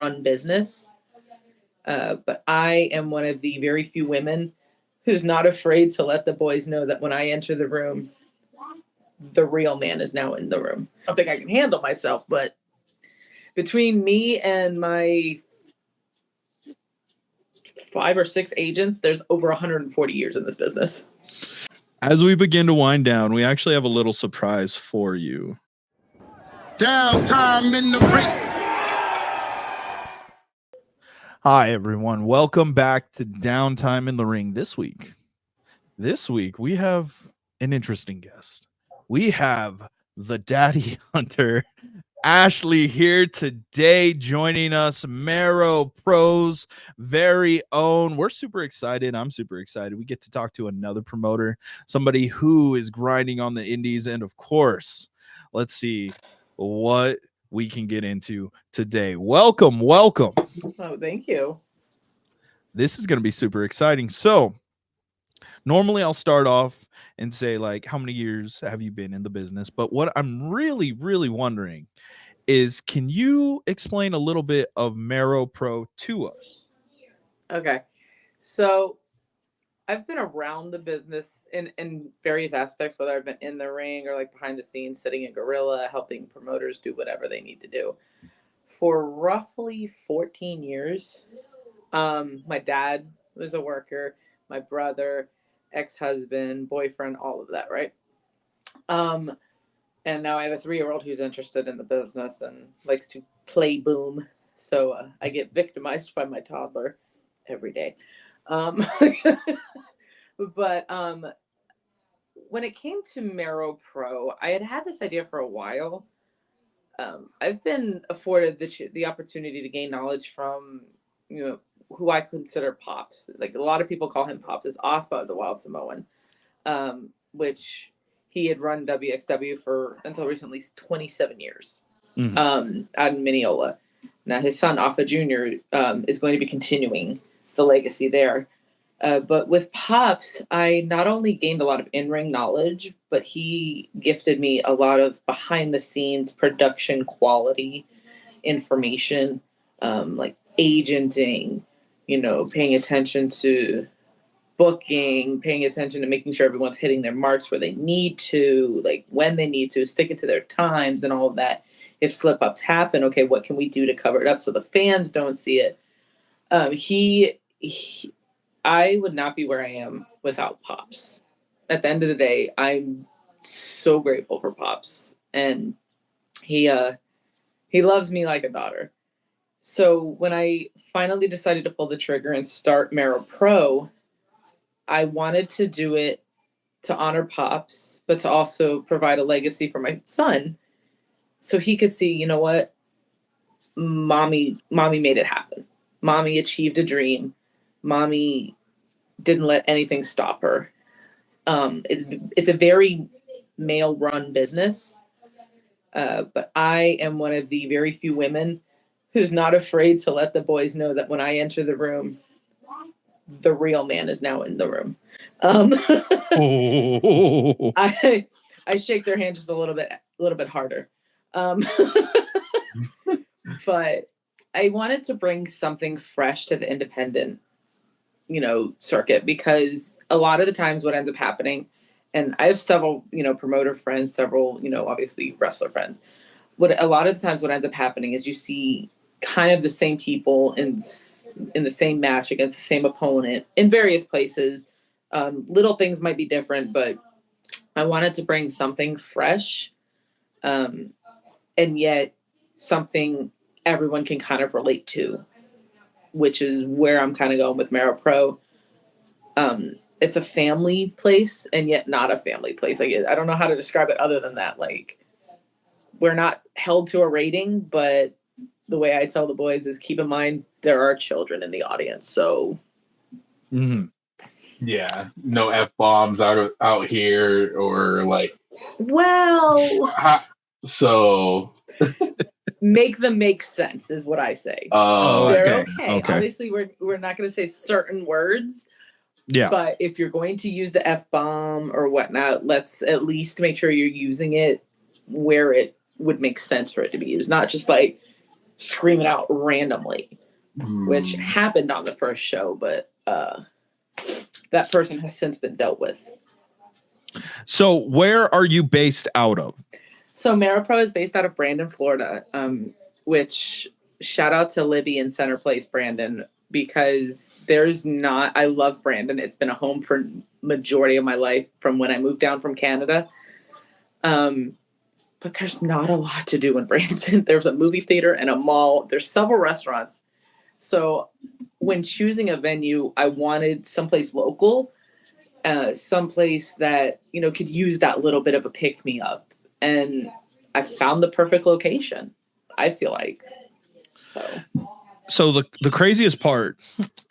run business. But I am one of the very few women who's not afraid to let the boys know that when I enter the room, the real man is now in the room. I don't think I can handle myself, but between me and my 5 or 6 agents, there's over 140 years in this business. As we begin to wind down, we actually have a little surprise for you. Downtime in the ring. Hi, everyone. Welcome back to Downtime in the Ring this week. This week, we have an interesting guest. We have the Daddy Hunter, Ashely, here today joining us, Marrow Pro's very own. We're super excited. I'm super excited. We get to talk to another promoter, somebody who is grinding on the indies. And of course, let's see what we can get into today. Welcome. Oh, thank you. This is going to be super exciting. So normally I'll start off and say, like, how many years have you been in the business? But what I'm really wondering is, can you explain a little bit of Marrow Pro to us? Okay. So I've been around the business in various aspects, whether I've been in the ring or like behind the scenes, sitting in gorilla, helping promoters do whatever they need to do. For roughly 14 years, my dad was a worker, my brother, ex-husband, boyfriend, all of that, right? And now I have a 3-year-old who's interested in the business and likes to play boom. So I get victimized by my toddler every day. But when it came to Marrow Pro, I had this idea for a while. I've been afforded the opportunity to gain knowledge from, who I consider Pops. Like a lot of people call him Pops, is Alpha, the Wild Samoan, which he had run WXW for until recently 27 years out in Mineola. Now his son Alpha Jr. Is going to be continuing the legacy there. But with Pops, I not only gained a lot of in-ring knowledge, but he gifted me a lot of behind-the-scenes production quality information, like agenting, paying attention to booking, paying attention to making sure everyone's hitting their marks where they need to, like when they need to, sticking to their times and all of that. If slip-ups happen, okay, what can we do to cover it up so the fans don't see it? I would not be where I am without Pops. At the end of the day, I'm so grateful for Pops, and he loves me like a daughter. So when I finally decided to pull the trigger and start Marrow Pro, I wanted to do it to honor Pops, but to also provide a legacy for my son, so he could see, you know what, mommy made it happen. Mommy achieved a dream. Mommy didn't let anything stop her. It's a very male-run business, but I am one of the very few women who's not afraid to let the boys know that when I enter the room, the real man is now in the room. I shake their hand just a little bit harder. But I wanted to bring something fresh to the independent, circuit, because a lot of the times what ends up happening, and I have several, promoter friends, several, obviously wrestler friends. A lot of the times what ends up happening is you see kind of the same people in the same match against the same opponent in various places. Little things might be different, but I wanted to bring something fresh, and yet something everyone can kind of relate to, which is where I'm kind of going with Marrow Pro. It's a family place and yet not a family place. Like, I don't know how to describe it other than that. Like, we're not held to a rating, but the way I tell the boys is, keep in mind there are children in the audience. So yeah, no F-bombs out here, or like, well, so make them make sense is what I say. They're okay. Obviously we're not going to say certain words. Yeah. But if you're going to use the F-bomb or whatnot, let's at least make sure you're using it where it would make sense for it to be used. Not just like scream it out randomly, which Mm. happened on the first show, but that person has since been dealt with. So where are you based out of? So Marrow Pro is based out of Brandon, Florida, which shout out to Libby in Center Place, Brandon, because I love Brandon. It's been a home for majority of my life from when I moved down from Canada. But there's not a lot to do in Brandon. There's a movie theater and a mall. There's several restaurants. So when choosing a venue, I wanted someplace local, someplace that, could use that little bit of a pick me up. And I found the perfect location, I feel like. So the craziest part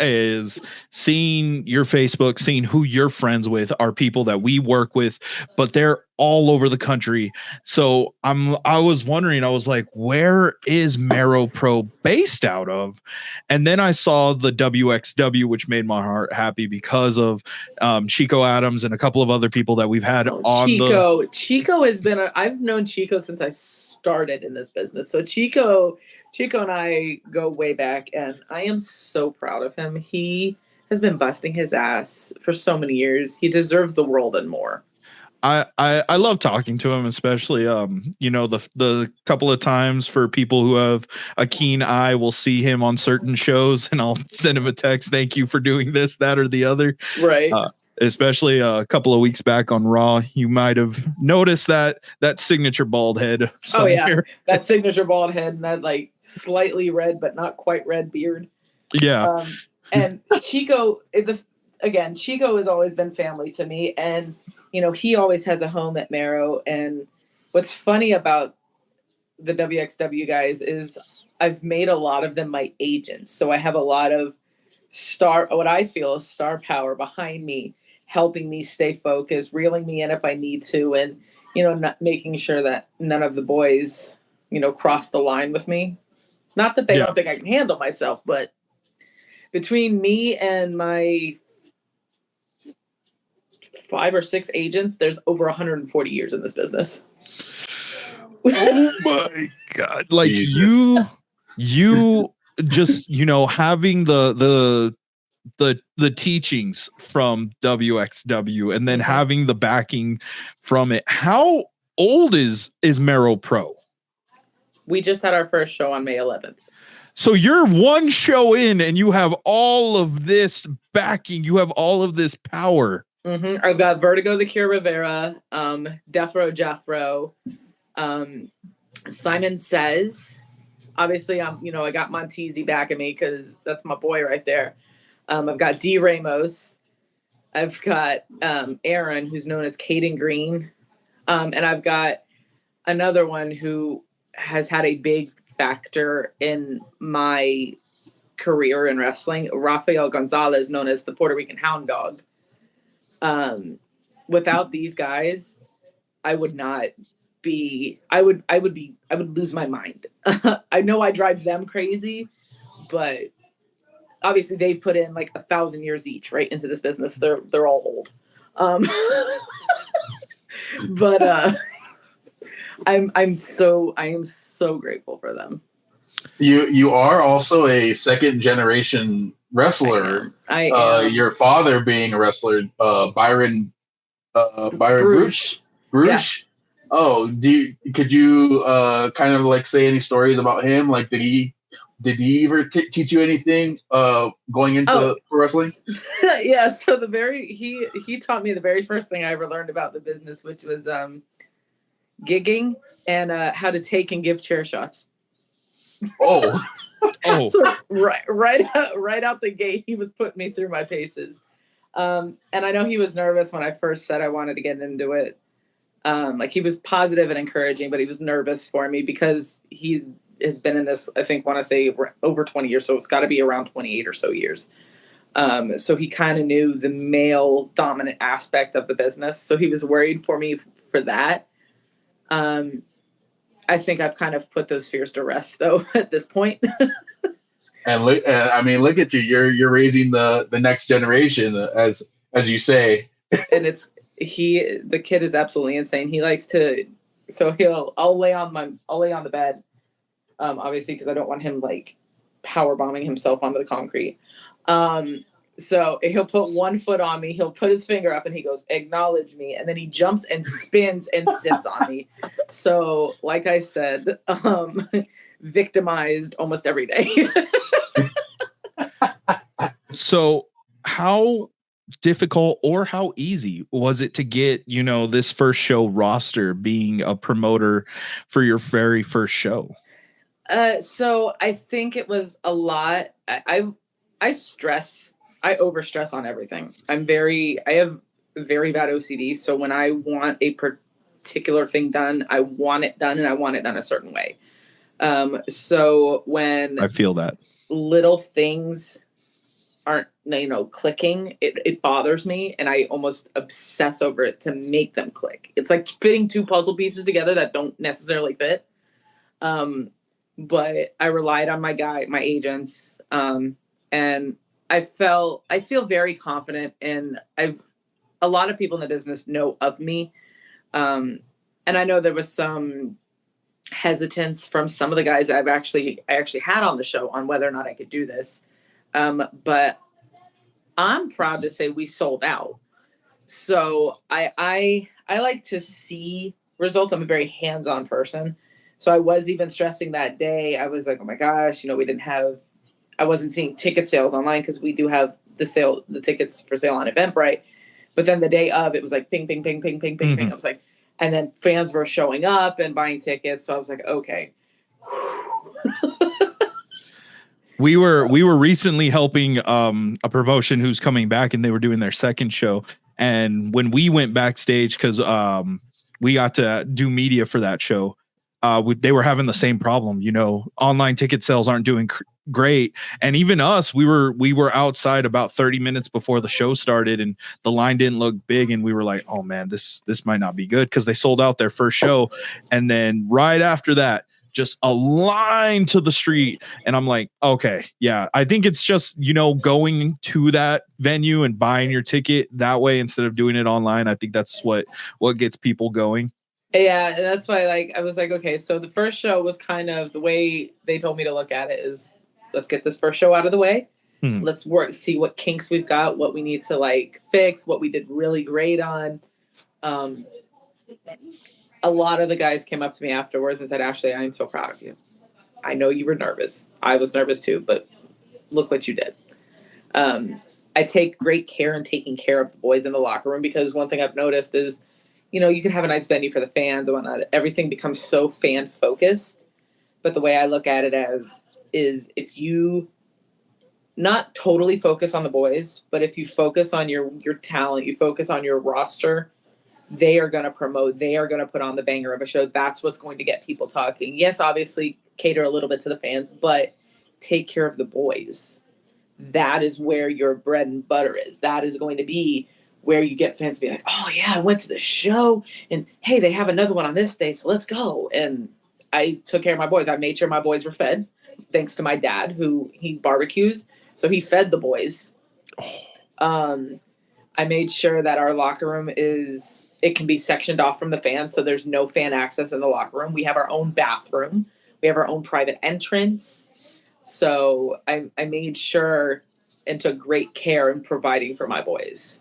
is seeing your Facebook, seeing who you're friends with are people that we work with, but they're all over the country. So I was wondering, I was like, where is Marrow Pro based out of? And then I saw the WXW, which made my heart happy because of Chico Adams and a couple of other people that we've had on Chico has been I've known Chico since I started in this business. So Chico and I go way back, and I am so proud of him. He has been busting his ass for so many years. He deserves the world and more. I love talking to him, especially the couple of times for people who have a keen eye will see him on certain shows, and I'll send him a text, thank you for doing this, that, or the other. Right. Especially a couple of weeks back on Raw, you might have noticed that signature bald head somewhere. Oh yeah, that signature bald head and that like slightly red but not quite red beard. Yeah. And Chico, Chico has always been family to me, and he always has a home at Marrow. And what's funny about the WXW guys is I've made a lot of them my agents, so I have a lot of what I feel is star power behind me, helping me stay focused, reeling me in if I need to, and not making sure that none of the boys cross the line with me. Not that they don't think I can handle myself, but between me and my 5 or 6 agents, there's over 140 years in this business. Oh my God. Like Jesus. you just, having the teachings from WXW and then having the backing from it. How old is Marrow Pro? We just had our first show on May 11th. So you're one show in and you have all of this backing. You have all of this power. Mm-hmm. I've got Vertigo the Cure Rivera, Death Row Jethro, Simon Says. Obviously, I got Montesi back at me because that's my boy right there. I've got D. Ramos. I've got Aaron, who's known as Caden Green. And I've got another one who has had a big factor in my career in wrestling, Rafael Gonzalez, known as the Puerto Rican Hound Dog. Without these guys, I would lose my mind. I know I drive them crazy, but obviously they've put in like 1,000 years each right into this business. They're all old. But I am so grateful for them. You are also a second generation wrestler. I am. Your father being a wrestler, Byron Bruce. Yes. Oh, could you kind of like say any stories about him? Like, did he ever teach you anything going into wrestling? Yeah. So he taught me the very first thing I ever learned about the business, which was gigging and how to take and give chair shots. Oh. So right out the gate, he was putting me through my paces. And I know he was nervous when I first said I wanted to get into it. Like he was positive and encouraging, but he was nervous for me because he has been in this, I think, want to say over 20 years. So it's got to be around 28 or so years. So he kind of knew the male dominant aspect of the business. So he was worried for me for that. I think I've kind of put those fears to rest though at this point. And look at you. You're raising the next generation, as you say. And the kid is absolutely insane. He likes to, so I'll lay on the bed, obviously, because I don't want him like power bombing himself onto the concrete. So he'll put one foot on me, he'll put his finger up and he goes, acknowledge me. And then he jumps and spins and sits on me. So like I said, victimized almost every day. So how difficult or how easy was it to get, this first show roster, being a promoter for your very first show? So I think it was a lot. I overstress on everything. I have very bad OCD. So when I want a particular thing done, I want it done, and I want it done a certain way. So when I feel that little things aren't, clicking, it bothers me, and I almost obsess over it to make them click. It's like fitting two puzzle pieces together that don't necessarily fit. But I relied on my agents, and I feel very confident, and a lot of people in the business know of me. And I know there was some hesitance from some of the guys I actually had on the show on whether or not I could do this. But I'm proud to say we sold out. So I like to see results. I'm a very hands-on person. So I was even stressing that day. I was like, oh my gosh, I wasn't seeing ticket sales online because we do have the tickets for sale on Eventbrite. But then the day of, it was like ping, ping, ping, ping, ping, ping, ping. I was like, and then fans were showing up and buying tickets. So I was like, okay. We were recently helping a promotion who's coming back, and they were doing their second show. And when we went backstage, because we got to do media for that show, they were having the same problem. Online ticket sales aren't doing great, and even us, we were outside about 30 minutes before the show started, and the line didn't look big, and we were like, oh man, this might not be good, because they sold out their first show, and then right after that, just a line to the street. And I'm like, okay, yeah, I think it's just, going to that venue and buying your ticket that way instead of doing it online. I think that's what gets people going. Yeah, and that's why I was like, okay, so the first show was kind of the way they told me to look at it is, let's get this first show out of the way. Let's see what kinks we've got, what we need to fix, what we did really great on. A lot of the guys came up to me afterwards and said, Ashely, I'm so proud of you. I know you were nervous. I was nervous too, but look what you did. I take great care in taking care of the boys in the locker room, because one thing I've noticed is, you can have a nice venue for the fans and whatnot. Everything becomes so fan focused. But the way I look at it is if you not totally focus on the boys, but if you focus on your talent, you focus on your roster, they are going to promote, they are going to put on the banger of a show. That's what's going to get people talking. Yes, obviously cater a little bit to the fans, but take care of the boys. That is where your bread and butter is. That is going to be where you get fans to be like, oh yeah, I went to the show, and hey, they have another one on this day, so let's go. And I took care of my boys. I made sure my boys were fed, thanks to my dad, who he barbecues. So he fed the boys. I made sure that our locker room it can be sectioned off from the fans, so there's no fan access in the locker room. We have our own bathroom. We have our own private entrance. So I made sure and took great care in providing for my boys.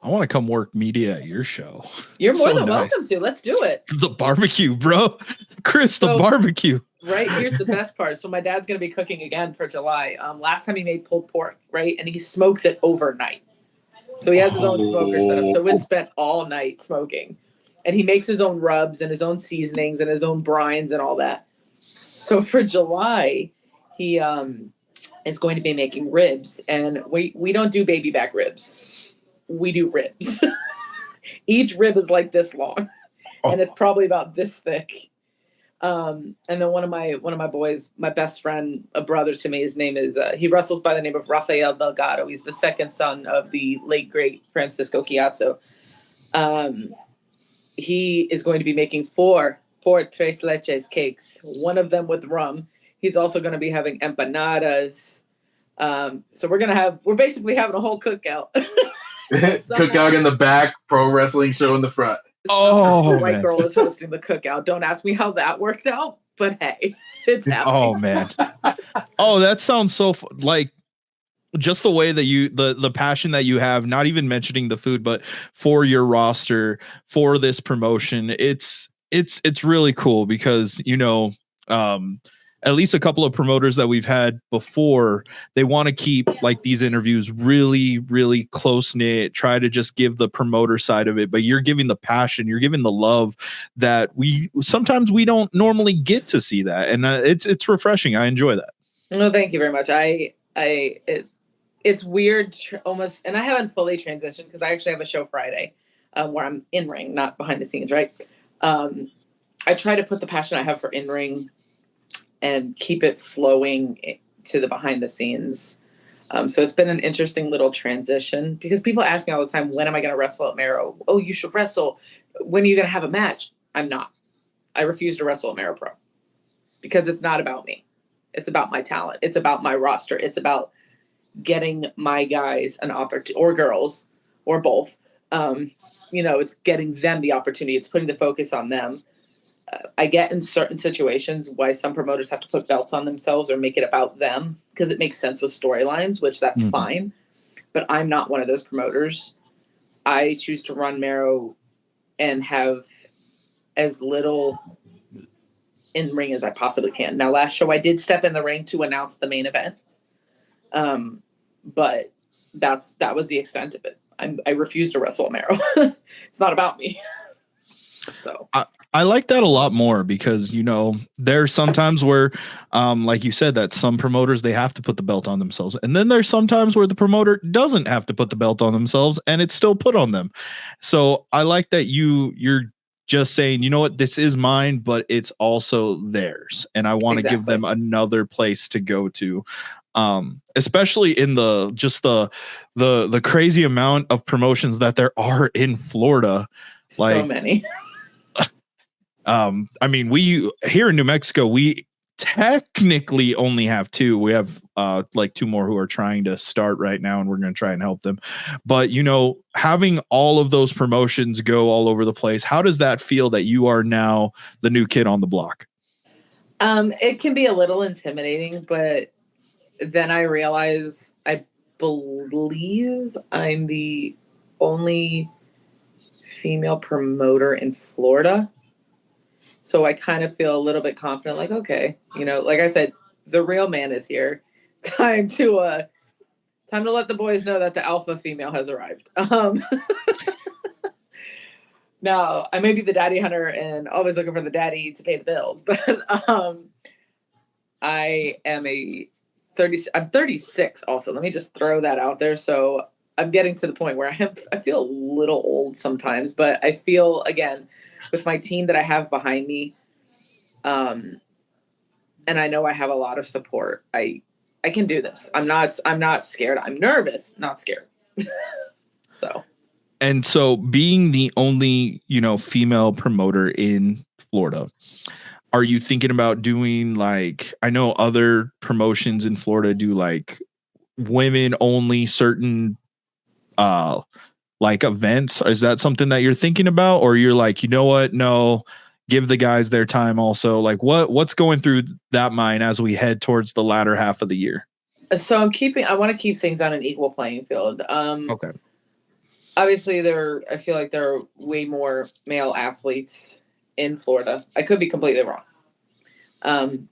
I want to come work media at your show. You're more than welcome to. Let's do it. The barbecue, bro. Chris, the barbecue. Right, here's the best part. So my dad's going to be cooking again for July. Last time he made pulled pork, right? And he smokes it overnight. So he has his own smoker set up. So we spent all night smoking. And he makes his own rubs and his own seasonings and his own brines and all that. So for July, he is going to be making ribs. And we don't do baby back ribs. We do ribs. Each rib is like this long. And it's probably about this thick. And then one of my boys, my best friend, a brother to me, his name is, he wrestles by the name of Rafael Delgado. He's the second son of the late, great Francisco Chiazzo. He is going to be making four tres leches cakes, one of them with rum. He's also going to be having empanadas. So we're basically having a whole cookout. Cookout in the back, pro wrestling show in the front. The white girl is hosting the cookout. Don't ask me how that worked out, but hey, it's happening. Oh man. Oh, that sounds so like just the way that you the passion that you have, not even mentioning the food, but for your roster, for this promotion. It's really cool because, you know, at least a couple of promoters that we've had before, they want to keep like these interviews really, really close knit, try to just give the promoter side of it, but you're giving the passion, you're giving the love that we sometimes we don't normally get to see that. And it's refreshing. I enjoy that. No, thank you very much. It's weird almost, and I haven't fully transitioned because I actually have a show Friday where I'm in ring, not behind the scenes, right? I try to put the passion I have for in ring and keep it flowing to the behind the scenes. So it's been an interesting little transition because people ask me all the time, when am I going to wrestle at Marrow? Oh, you should wrestle. When are you going to have a match? I'm not. I refuse to wrestle at Marrow Pro because it's not about me. It's about my talent. It's about my roster. It's about getting my guys an opportunity, or girls, or both. You know, it's getting them the opportunity. It's putting the focus on them. I get in certain situations why some promoters have to put belts on themselves or make it about them because it makes sense with storylines, which that's fine. But I'm not one of those promoters. I choose to run Marrow and have as little in ring as I possibly can. Now, last show I did step in the ring to announce the main event. But that was the extent of it. I refuse to wrestle at Marrow. It's not about me. So I like that a lot more because, you know, there's sometimes where, like you said, that some promoters, they have to put the belt on themselves. And then there's sometimes where the promoter doesn't have to put the belt on themselves and it's still put on them. So I like that you're just saying, you know what, this is mine, but it's also theirs. And I want to give them another place to go to. Especially in the crazy amount of promotions that there are in Florida. Like, so many. I mean, we here in New Mexico, we technically only have two. We have like two more who are trying to start right now, and we're going to try and help them. But, you know, having all of those promotions go all over the place, how does that feel that you are now the new kid on the block? It can be a little intimidating, but then I realize I believe I'm the only female promoter in Florida. So I kind of feel a little bit confident, like, okay, you know, like I said, the real man is here. Time to let the boys know that the alpha female has arrived. Now, I may be the daddy hunter and always looking for the daddy to pay the bills, but I am I'm 36 also. Let me just throw that out there. So I'm getting to the point where I feel a little old sometimes, but I feel, again, with my team that I have behind me, and I know I have a lot of support. I can do this. I'm not scared. I'm nervous, not scared. So being the only, you know, female promoter in Florida, are you thinking about doing, like, I know other promotions in Florida do like women only certain like events? Is that something that you're thinking about, or you're like, you know what, no, give the guys their time also? Like, what's going through that mind as we head towards the latter half of the year? So I want to keep things on an equal playing field. Okay. Obviously I feel like there are way more male athletes in Florida. I could be completely wrong.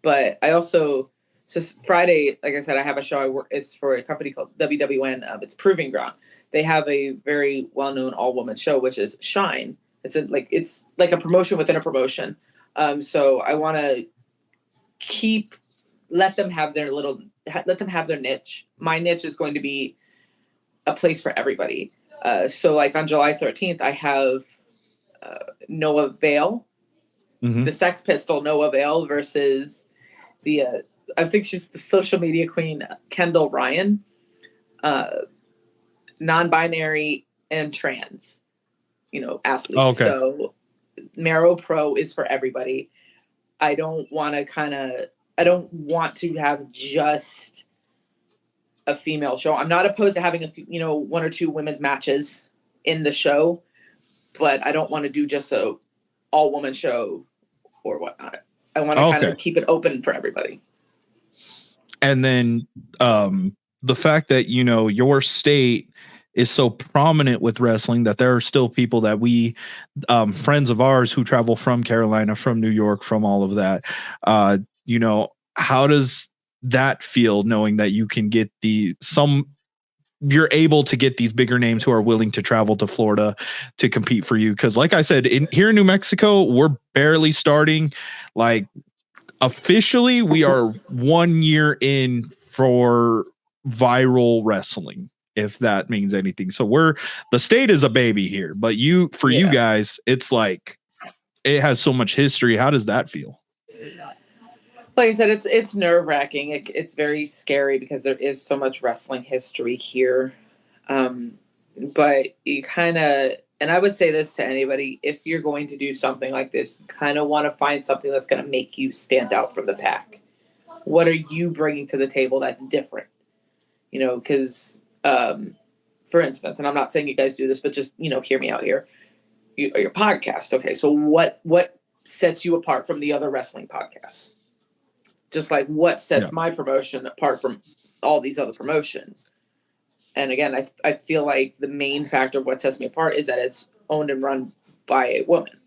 But I also, so Friday, like I said, I have a show. It's for a company called WWN. It's Proving Ground. They have a very well-known all-woman show, which is Shine. It's like a promotion within a promotion. So I want to let them have their niche. My niche is going to be a place for everybody. So like on July 13th, I have Noah Vale, the Sex Pistol Noah Vale versus I think she's the social media queen, Kendall Ryan, non-binary and trans, you know, athletes. Okay. So Marrow Pro is for everybody. I don't want to have just a female show. I'm not opposed to having one or two women's matches in the show, but I don't want to do just a all woman show or whatnot. I want to kind of keep it open for everybody. And then the fact that, you know, your state is so prominent with wrestling that there are still people that we friends of ours who travel from Carolina, from New York, from all of that. You know, how does that feel knowing that you can get you're able to get these bigger names who are willing to travel to Florida to compete for you? Because like I said, here in New Mexico, we're barely starting. Like officially, we are 1 year in for viral wrestling, if that means anything. So the state is a baby here, but you guys, it's like it has so much history. How does that feel? Like I said, it's nerve-wracking. It's very scary because there is so much wrestling history here. But you kind of, and I would say this to anybody, if you're going to do something like this, you kind of want to find something that's going to make you stand out from the pack. What are you bringing to the table that's different? You know, because, for instance, and I'm not saying you guys do this, but just, you know, hear me out here. Your podcast. Okay, so what sets you apart from the other wrestling podcasts? Just like what sets my promotion apart from all these other promotions. And again, I feel like the main factor of what sets me apart is that it's owned and run by a woman.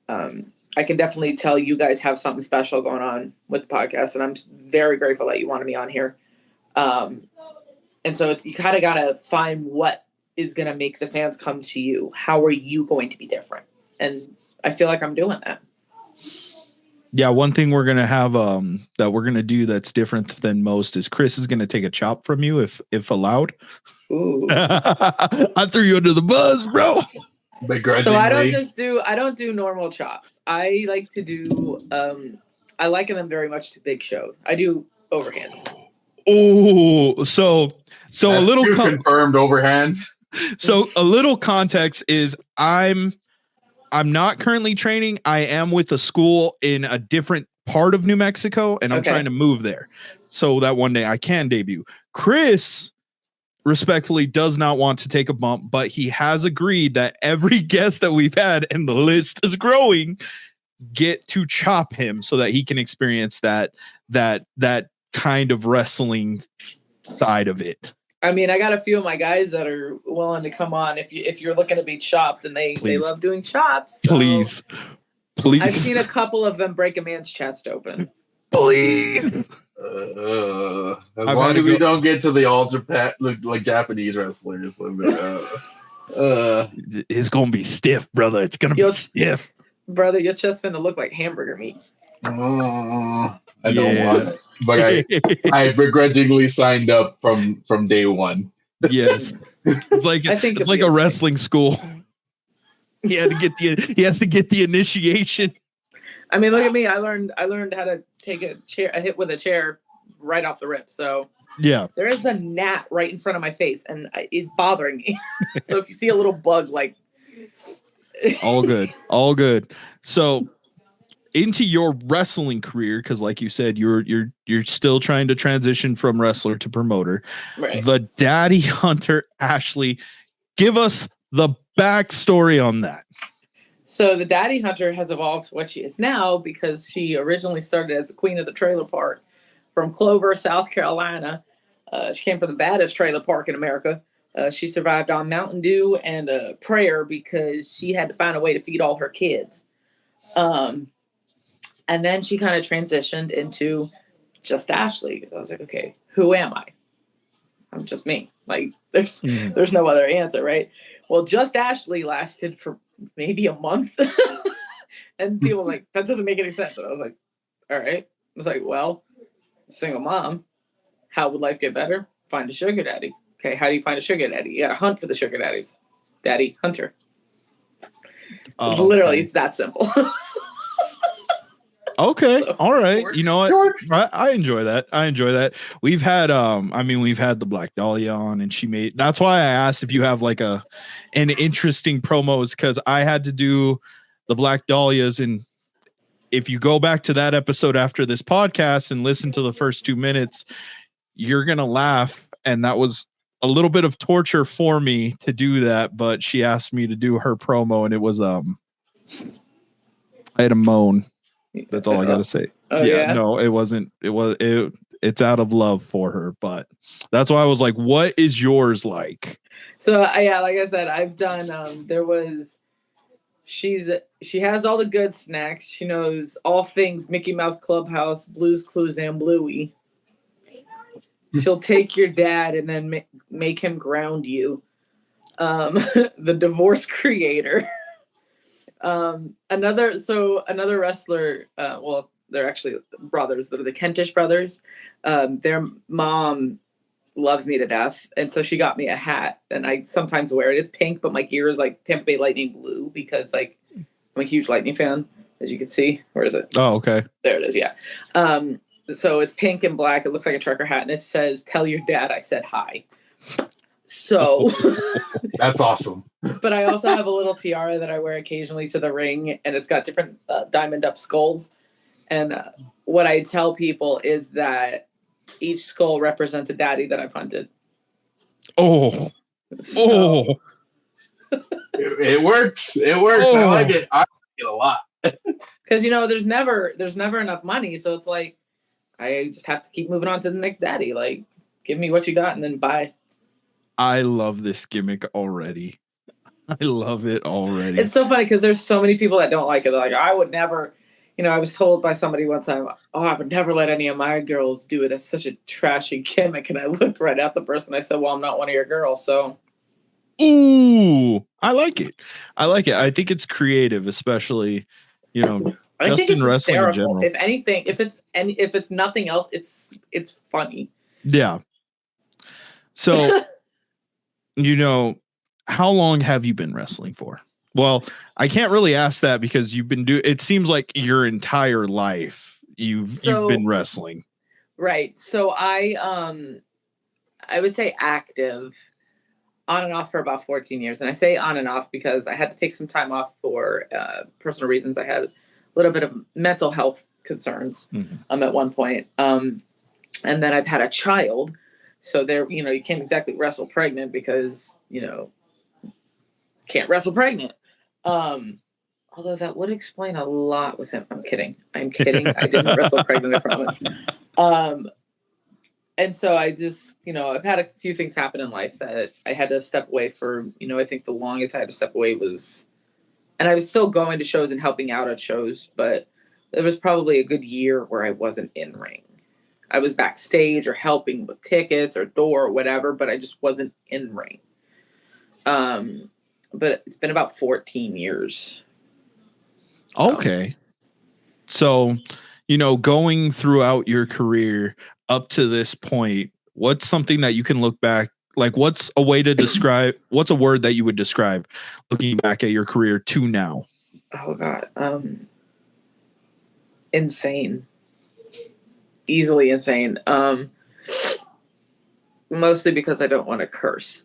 I can definitely tell you guys have something special going on with the podcast, and I'm very grateful that you wanted me on here. And so you kind of got to find what is going to make the fans come to you. How are you going to be different? And I feel like I'm doing that. Yeah, one thing we're gonna have that we're gonna do that's different than most is Chris is gonna take a chop from you if allowed. Ooh. I threw you under the bus, bro. So I don't do normal chops. I like to do I liken them very much to Big Show. I do overhand. Oh, so that's a little confirmed overhands. So a little context is I'm not currently training. I am with a school in a different part of New Mexico, and I'm trying to move there so that one day I can debut. Chris respectfully does not want to take a bump, but he has agreed that every guest that we've had, and the list is growing, get to chop him so that he can experience that kind of wrestling side of it. I mean, I got a few of my guys that are willing to come on. If you're looking to be chopped, and they love doing chops. So please. I've seen a couple of them break a man's chest open. Please. As long as we don't get to the ultra like Japanese wrestlers. It's gonna be stiff, brother. It's gonna be stiff. Brother, your chest finna look like hamburger meat. I don't want it. But I begrudgingly signed up from day one. Yes. It's like a wrestling school. He has to get the initiation. I mean, look at me. I learned how to take a hit with a chair right off the rip. So yeah, there is a gnat right in front of my face, and it's bothering me. So if you see a little bug, like all good. So into your wrestling career, because like you said, you're still trying to transition from wrestler to promoter. Right. The Daddy Hunter Ashely, give us the backstory on that. So the Daddy Hunter has evolved to what she is now because she originally started as the queen of the trailer park from Clover, South Carolina. She came from the baddest trailer park in America. She survived on Mountain Dew and a prayer because she had to find a way to feed all her kids. And then she kind of transitioned into just Ashely. So I was like, okay, who am I? I'm just me. Like there's no other answer, right? Well, just Ashely lasted for maybe a month. And people were like, that doesn't make any sense. And I was like, all right. I was like, well, single mom, how would life get better? Find a sugar daddy. Okay, how do you find a sugar daddy? You gotta hunt for the sugar daddies. Daddy Hunter. Literally, it's that simple. Okay. So, all right. You know what? I enjoy that. We've had the Black Dahlia on, and that's why I asked if you have like an interesting promos, because I had to do the Black Dahlias, and if you go back to that episode after this podcast and listen to the first 2 minutes, you're gonna laugh. And that was a little bit of torture for me to do that, but she asked me to do her promo, and it was I had a moan. That's all I gotta say. Oh, Yeah, yeah. no, it wasn't. It's out of love for her, but that's why I was like, "What is yours like?" So yeah, like I said, I've done. She has all the good snacks. She knows all things Mickey Mouse Clubhouse, Blue's Clues, and Bluey. She'll take your dad and then make him ground you. The divorce creator. Another wrestler. Well, they're actually brothers. They're the Kentish brothers. Their mom loves me to death, and so she got me a hat, and I sometimes wear it. It's pink, but my gear is like Tampa Bay Lightning blue because like I'm a huge Lightning fan, as you can see. Where is it? Oh, okay. There it is. Yeah. So it's pink and black. It looks like a trucker hat, and it says, "Tell your dad I said hi." So That's awesome. But I also have a little tiara that I wear occasionally to the ring, and it's got different diamond up skulls. And what I tell people is that each skull represents a daddy that I've hunted. Oh, So, it works. It works. I like it. I like it a lot. Because there's never enough money, so it's like I just have to keep moving on to the next daddy. Like, give me what you got, and then bye. I love this gimmick already. I love it already. It's so funny because there's so many people that don't like it. They're like, I would never. I was told by somebody one time, I would never let any of my girls do it. It's such a trashy gimmick. And I looked right at the person. I said, well, I'm not one of your girls, so. Ooh, I like it. I think it's creative, especially, I just think in it's wrestling in hysterical. general. If anything, if it's nothing else, it's funny. Yeah. So, how long have you been wrestling for? Well, I can't really ask that because you've been it seems like your entire life you've been wrestling. Right. So I would say active on and off for about 14 years. And I say on and off because I had to take some time off for personal reasons. I had a little bit of mental health concerns at one point. And then I've had a child. So there, you can't exactly wrestle pregnant because, can't wrestle pregnant. Although that would explain a lot with him. I'm kidding. I didn't wrestle pregnant, I promise. And so I just, I've had a few things happen in life that I had to step away for, I think the longest I had to step away was, and I was still going to shows and helping out at shows, but there was probably a good year where I wasn't in ring. I was backstage or helping with tickets or door or whatever, but I just wasn't in ring. But it's been about 14 years. So. Okay. So, going throughout your career up to this point, what's something that you can look back, like what's a way to describe, what's a word that you would describe looking back at your career to now? Oh God. Insane. Easily insane. Mostly because I don't want to curse.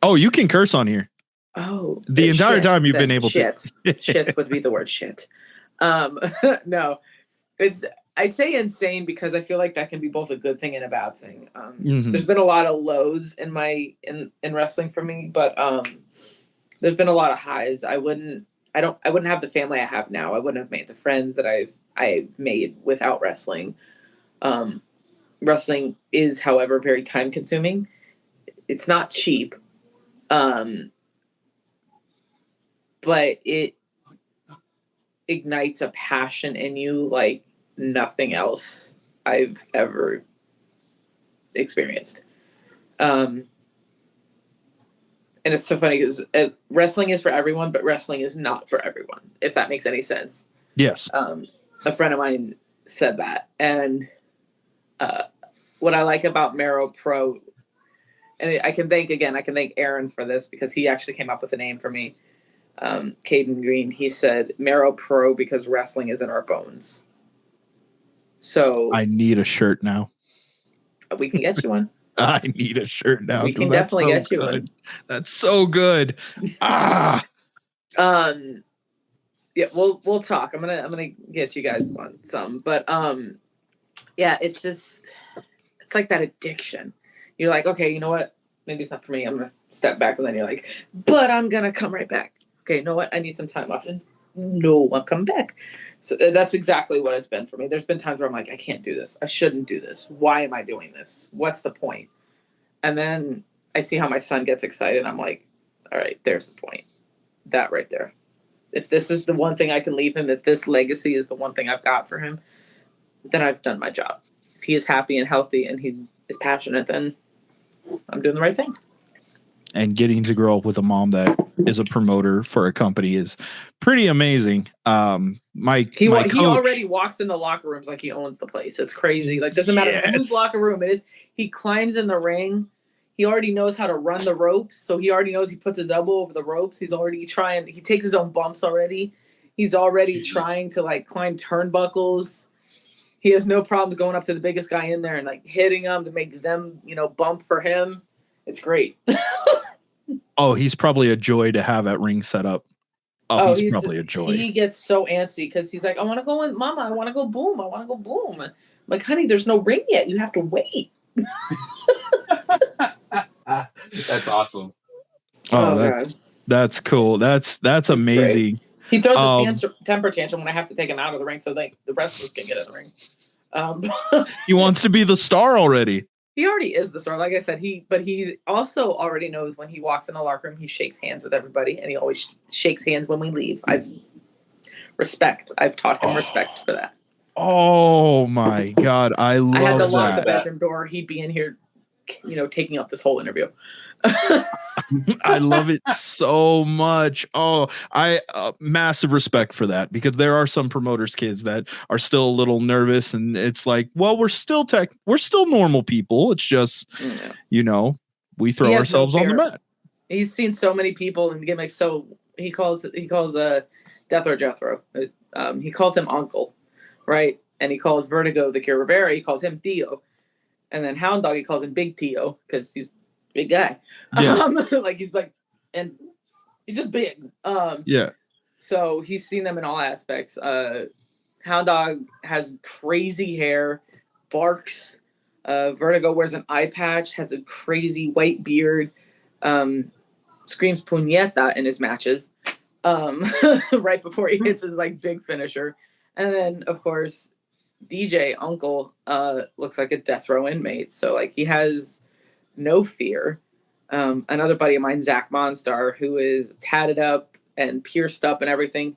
Oh, you can curse on here. Oh, the entire time you've been able to. Shit would be the word shit. No, I say insane because I feel like that can be both a good thing and a bad thing. There's been a lot of lows in wrestling for me, but there's been a lot of highs. I wouldn't have the family I have now. I wouldn't have made the friends that I've made without wrestling. Wrestling is, however, very time consuming. It's not cheap. But it ignites a passion in you like nothing else I've ever experienced. And it's so funny because wrestling is for everyone, but wrestling is not for everyone, if that makes any sense. Yes. A friend of mine said that. And what I like about Marrow Pro, and I can thank Aaron for this because he actually came up with a name for me. Caden Green, he said Marrow Pro because wrestling is in our bones. So I need a shirt now. We can get you one. I need a shirt now. We can definitely get you one. That's so good. Yeah, we'll talk. I'm gonna get you guys some, but yeah, it's like that addiction. You're like, okay, you know what? Maybe it's not for me. I'm gonna step back, and then you're like, but I'm gonna come right back. Okay, you know what? I need some time off. And no, I'm coming back. So that's exactly what it's been for me. There's been times where I'm like, I can't do this. I shouldn't do this. Why am I doing this? What's the point? And then I see how my son gets excited. I'm like, all right, there's the point. That right there. If this is the one thing I can leave him, if this legacy is the one thing I've got for him, then I've done my job. If he is happy and healthy and he is passionate, then I'm doing the right thing. And getting to grow up with a mom that is a promoter for a company is pretty amazing. My he coach, already walks in the locker rooms like he owns the place. It's crazy. Like, doesn't matter whose locker room it is. He climbs in the ring. He already knows how to run the ropes. So he already knows he puts his elbow over the ropes. He's already trying. He takes his own bumps already. He's already trying to like climb turnbuckles. He has no problem going up to the biggest guy in there and like hitting them to make them, bump for him. It's great. Oh, he's probably a joy to have at ring setup. Oh, he's probably a joy. He gets so antsy because he's like, I want to go in, Mama. I want to go boom. I want to go boom. I'm like, honey, there's no ring yet. You have to wait. That's awesome. Oh, that's cool. That's amazing. Great. He throws a temper tantrum when I have to take him out of the ring so like the rest of us can get in the ring. He wants to be the star already. He already is the star. Like I said, he also already knows when he walks in the locker room, he shakes hands with everybody, and he always shakes hands when we leave. I've taught him respect for that. Oh my God. I love that. I had to lock the bedroom door. He'd be in here, taking up this whole interview. I love it so much. Oh, I massive respect for that, because there are some promoters' kids that are still a little nervous, and it's like, well, we're still normal people. It's just, we throw ourselves on the mat. He's seen so many people in the gimmick. So he calls Death Row Jethro. He calls him Uncle, right? And he calls Vertigo the Cure Rivera. He calls him Dio, and then Hound Dog he calls him Big Tio because he's big guy. Yeah. And he's just big. Yeah. So he's seen them in all aspects. Hound Dog has crazy hair, barks. Vertigo wears an eye patch, has a crazy white beard, screams puñeta in his matches, right before he hits his like big finisher. And then of course, DJ Uncle looks like a death row inmate. So like he has no fear. Another buddy of mine, Zach Monstar, who is tatted up and pierced up and everything.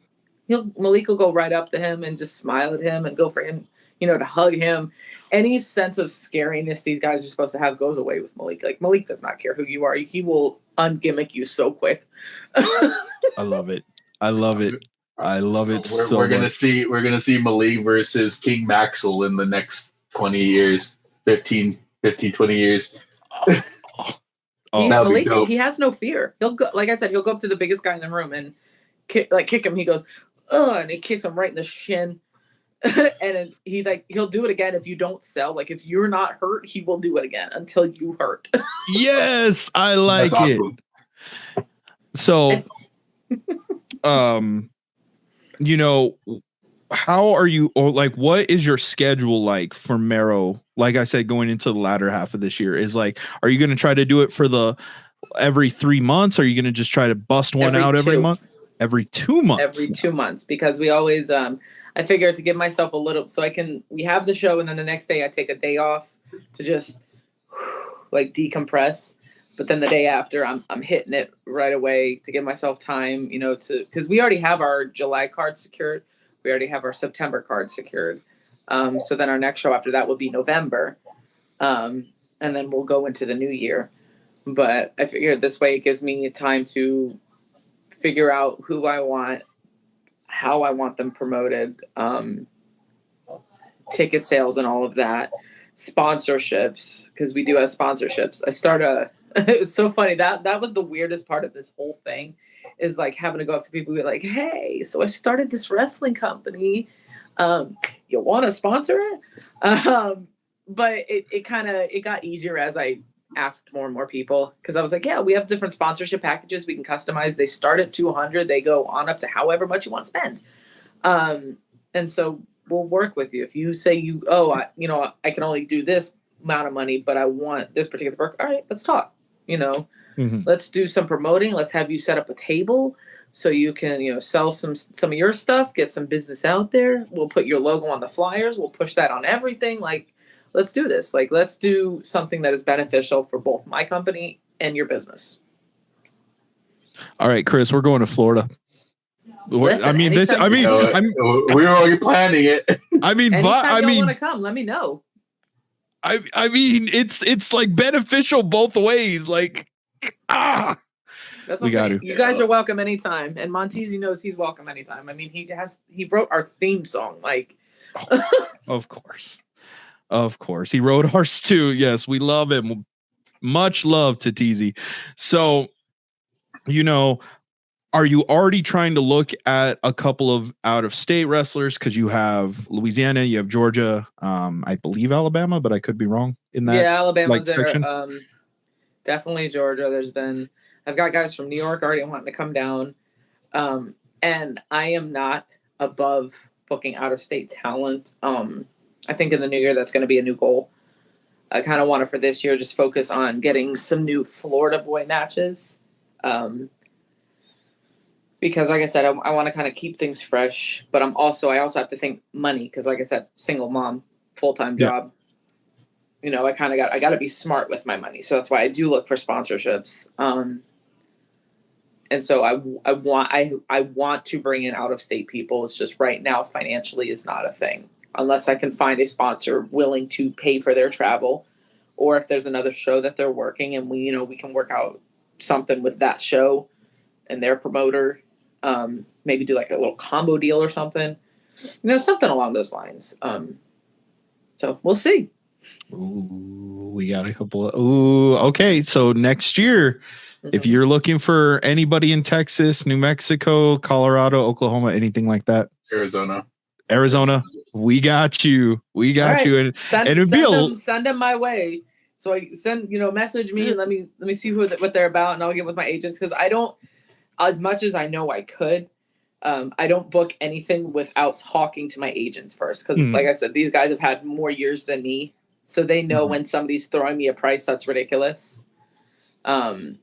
Malik will go right up to him and just smile at him and go for him, to hug him. Any sense of scariness these guys are supposed to have goes away with Malik. Like Malik does not care who you are. He will ungimmick you so quick. I love it. I love it. We're gonna see Malik versus King Maxwell in the next 20 years, 15, 20 years. Malik, he has no fear. He'll go, like I said, he'll go up to the biggest guy in the room and kick him. He goes, ugh, and he kicks him right in the shin. And he'll do it again if you don't sell. Like if you're not hurt, he will do it again until you hurt. Yes, I like it. So, how are you, or like, what is your schedule like for Marrow? Like I said, going into the latter half of this year, is like, are you going to try to do it for every 3 months? Are you going to just try to bust one out every month? Every 2 months. Every 2 months, because we always, I figure to give myself a little, so we have the show and then the next day I take a day off to just like decompress. But then the day after I'm hitting it right away to give myself time, because we already have our July card secured. We already have our September card secured. So then our next show after that will be November. And then we'll go into the new year. But I figured this way it gives me time to figure out who I want, how I want them promoted, ticket sales and all of that, sponsorships, because we do have sponsorships. It was so funny. That was the weirdest part of this whole thing, is like having to go up to people and be like, hey, so I started this wrestling company. You want to sponsor it? But it got easier as I asked more and more people, because I was like, yeah, we have different sponsorship packages we can customize. They start at $200. They go on up to however much you want to spend. And so we'll work with you. If you say I can only do this amount of money, but I want this particular work. All right, let's talk. Mm-hmm. Let's do some promoting. Let's have you set up a table. so you can, sell some of your stuff, get some business out there. We'll put your logo on the flyers. We'll push that on everything. Like, let's do this. Like, let's do something that is beneficial for both my company and your business. All right, Chris, we're going to Florida. Listen, we were already planning it. Anytime y'all want to come, let me know. I mean, it's like beneficial both ways. Like, That's we got to. You guys are welcome anytime, and Montesi knows he's welcome anytime. I mean, he wrote our theme song. Like, of course, he wrote ours too. Yes, we love him. Much love to Teasy. So, are you already trying to look at a couple of out-of-state wrestlers? Because you have Louisiana, you have Georgia, I believe Alabama, but I could be wrong in that. Yeah, Alabama's there. Section. Definitely Georgia. I've got guys from New York already wanting to come down, and I am not above booking out-of-state talent. I think in the new year that's going to be a new goal. I kind of want to, for this year, just focus on getting some new Florida boy matches. Because like I said, I want to kind of keep things fresh, but I also have to think money. Cause like I said, single mom, full-time job, I got to be smart with my money. So that's why I do look for sponsorships. And so I want to bring in out-of-state people. It's just right now, financially is not a thing unless I can find a sponsor willing to pay for their travel, or if there's another show that they're working and we can work out something with that show and their promoter. Maybe do like a little combo deal or something, something along those lines. So we'll see. Ooh, we got a couple of, okay. So next year, if you're looking for anybody in Texas, New Mexico, Colorado, Oklahoma, anything like that, Arizona, we got you. We got you. And send them my way. So I send, message me and let me see what they're about, and I'll get with my agents, because I don't, as much as I know I could, I don't book anything without talking to my agents first. Because like I said, these guys have had more years than me, so they know when somebody's throwing me a price that's ridiculous. And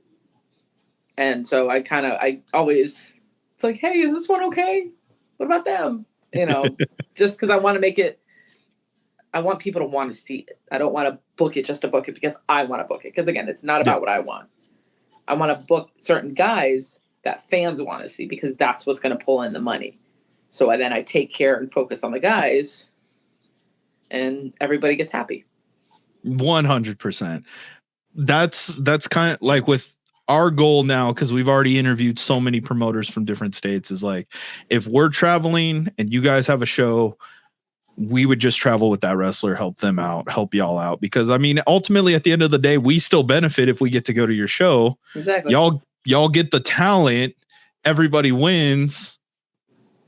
so I always, it's like, hey, is this one okay? What about them? Just because I want to make it, I want people to want to see it. I don't want to book it just to book it because I want to book it. Because again, it's not about what I want. I want to book certain guys that fans want to see, because that's what's going to pull in the money. So then I take care and focus on the guys, and everybody gets happy. 100%. That's kind of like with our goal now, because we've already interviewed so many promoters from different states, is like, if we're traveling and you guys have a show, we would just travel with that wrestler, help them out, help y'all out. Because I mean, ultimately at the end of the day, we still benefit if we get to go to your show. Exactly. Y'all get the talent. Everybody wins.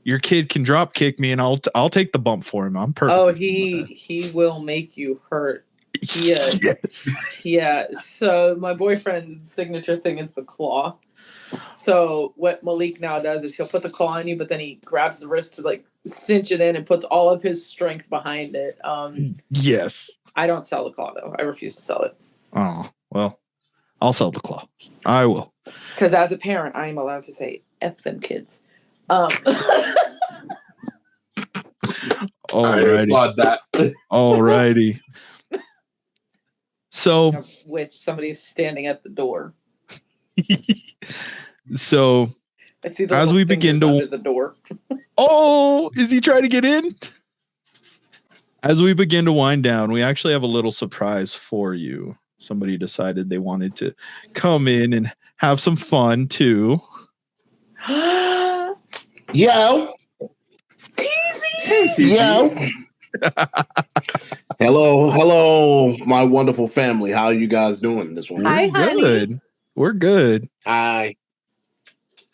Your kid can drop kick me, and I'll take the bump for him. I'm perfect. Oh, he will make you hurt. Yeah. Yes. Yeah. So my boyfriend's signature thing is the claw. So what Malik now does is he'll put the claw on you, but then he grabs the wrist to like cinch it in and puts all of his strength behind it. Yes. I don't sell the claw though. I refuse to sell it. Oh, well, I'll sell the claw. I will. Because as a parent, I am allowed to say F them kids. Alrighty. So, which somebody is standing at the door. So, I see the as we begin to under the door. Oh, is he trying to get in? As we begin to wind down, we actually have a little surprise for you. Somebody decided they wanted to come in and have some fun too. Yo. Teasy. Yo. Hello, my wonderful family. How are you guys doing this one? Hi, good. We're good. Hi.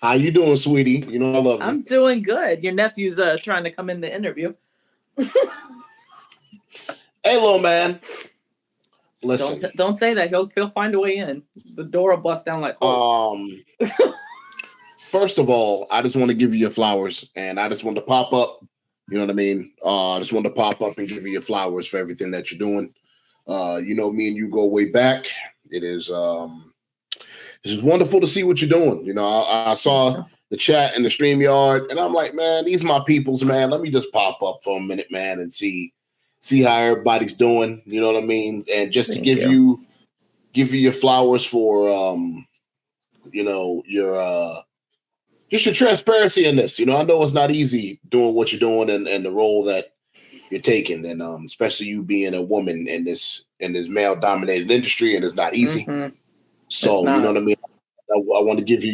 How you doing, sweetie? You know I love you. I'm doing good. Your nephew's trying to come in the interview. Hey, little man. Listen. Don't say that. He'll find a way in. The door will bust down like First of all, I just want to give you your flowers, and I just want to pop up. You know what I mean? I just want to pop up and give you your flowers for everything that you're doing. Me and you go way back. It is it's just wonderful to see what you're doing. You know, I saw the chat in the StreamYard, and I'm like, man, these my peoples, man. Let me just pop up for a minute, man, and see how everybody's doing. You know what I mean? And just to give you your flowers for you know, your just your transparency in this. You know, I know it's not easy doing what you're doing and the role that you're taking, and especially you being a woman in this male dominated industry, and it's not easy. So you know what I mean. I want to give you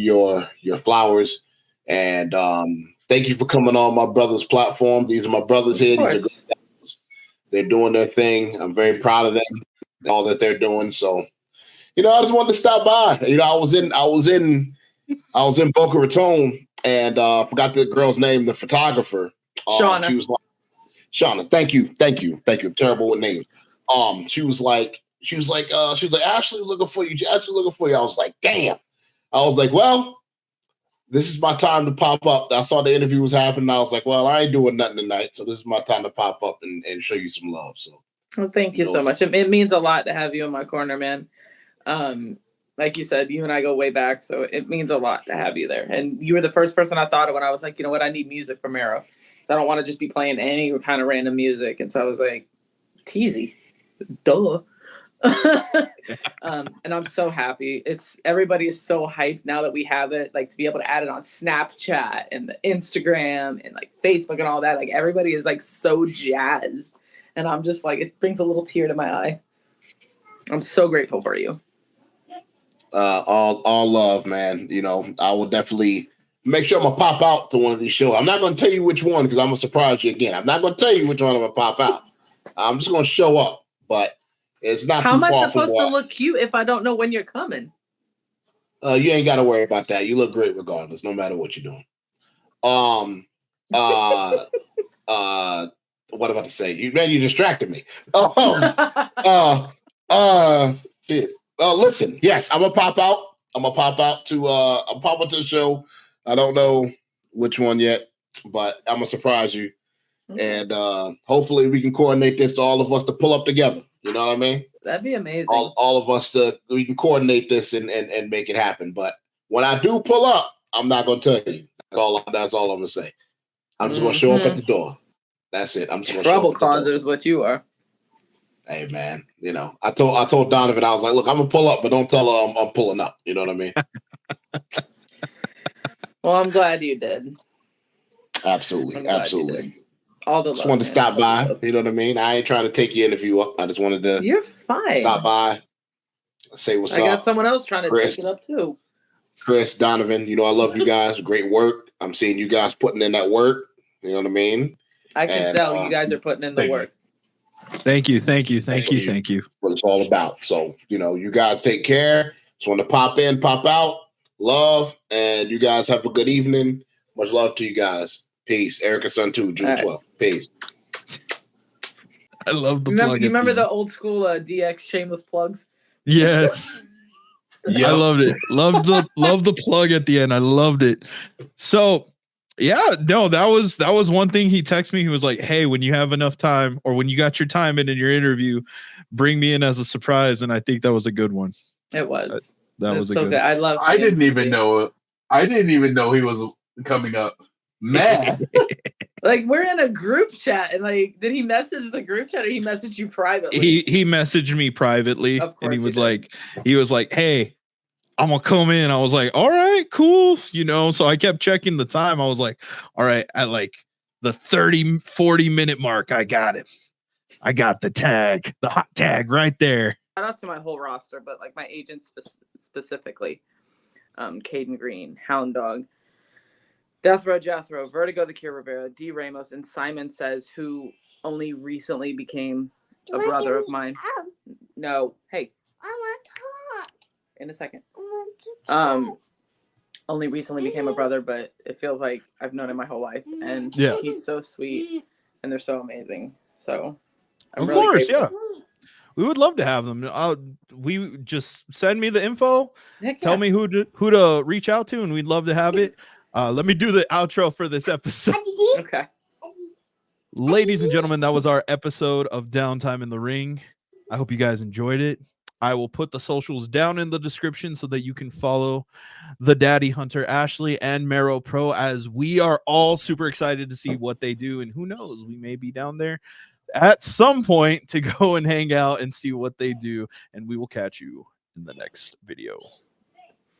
your flowers, and thank you for coming on my brother's platform. These are my brothers here. These are good guys. They're doing their thing. I'm very proud of them, all that they're doing. So, you know, I just wanted to stop by. You know, I was in Boca Raton, and forgot the girl's name, the photographer. Shauna. She was like, Shauna, thank you. I'm terrible with names. She was like, Ashely looking for you. Ashely looking for you. I was like, damn. I was like, well, this is my time to pop up. I saw the interview was happening. I was like, well, I ain't doing nothing tonight, so this is my time to pop up and show you some love. So, well, thank you so much. It means a lot to have you in my corner, man. Like you said, you and I go way back, so it means a lot to have you there. And you were the first person I thought of when I was like, you know what, I need music for Marrow. I don't want to just be playing any kind of random music. And so I was like, Teasy, duh. And I'm so happy. Everybody is so hyped now that we have it, like to be able to add it on Snapchat and the Instagram and like Facebook and all that. Like everybody is like so jazzed, and I'm just like, it brings a little tear to my eye. I'm so grateful for you. All love, man. You know, I will definitely make sure I'm gonna pop out to one of these shows. I'm not gonna tell you which one because I'm gonna surprise you again. I'm not gonna tell you which one I'm gonna pop out. I'm just gonna show up, but it's not How too am far I supposed from to look cute if I don't know when you're coming? You ain't got to worry about that. You look great regardless, no matter what you're doing. What about to say? You distracted me. Shit. Listen, yes, I'm gonna pop out. I'm gonna pop out to the show. I don't know which one yet, but I'm gonna surprise you. And hopefully we can coordinate this to all of us to pull up together. You know what I mean? That'd be amazing. All of us we can coordinate this and make it happen. But when I do pull up, I'm not gonna tell you. That's all I'm gonna say. I'm just gonna show up at the door. That's it. I'm just gonna trouble show up at the causer is what you are. Hey man, you know, I told Donovan, I was like, look, I'm gonna pull up, but don't tell her I'm pulling up. You know what I mean? Well, I'm glad you did. Absolutely. All the just wanted to stop by. You know what I mean? I ain't trying to take your interview up. I just wanted to. You're fine. Stop by, say what's up. I got someone else trying to take it up too. Chris, Donovan, you know I love you guys. Great work. I'm seeing you guys putting in that work. You know what I mean? I can tell you guys are putting in the work. Thank you. What it's all about. So, you know, you guys take care. Just want to pop in, pop out. Love, and you guys have a good evening. Much love to you guys. Peace. Erica Sun 2, June 12th. Peace. I love the plug. You remember the old school DX shameless plugs? Yes. Yeah, I loved it. Love the plug at the end. I loved it. So yeah, no, that was one thing he texted me. He was like, hey, when you have enough time or when you got your time in your interview, bring me in as a surprise. And I think that was a good one. It was. That was so good. I didn't even know it. I didn't even know he was coming up. Man. Like we're in a group chat and like, did he message the group chat or he messaged you privately? He messaged me privately and he was like, hey, I'm gonna come in. I was like, all right, cool. You know, so I kept checking the time. I was like, all right, at like the 30-40 minute mark, I got him. I got the tag, the hot tag right there. Shout out to my whole roster, but like my agents specifically, Caden Green, Hound Dog, Death Row Jethro, Vertigo the Cure Rivera, D Ramos, and Simon Says, who only recently became a brother of mine. No, hey, I want to talk. In a second. I want to talk. Only recently became a brother, but it feels like I've known him my whole life, and he's so sweet, and they're so amazing. So, of course, yeah. We would love to have them. We just send me the info. Tell me who to reach out to, and we'd love to have it. Let me do the outro for this episode. Okay. Ladies and gentlemen, that was our episode of Downtime in the Ring. I hope you guys enjoyed it. I will put the socials down in the description so that you can follow the Daddy Hunter Ashely and Marrow Pro, as we are all super excited to see what they do. And who knows, we may be down there at some point to go and hang out and see what they do. And we will catch you in the next video.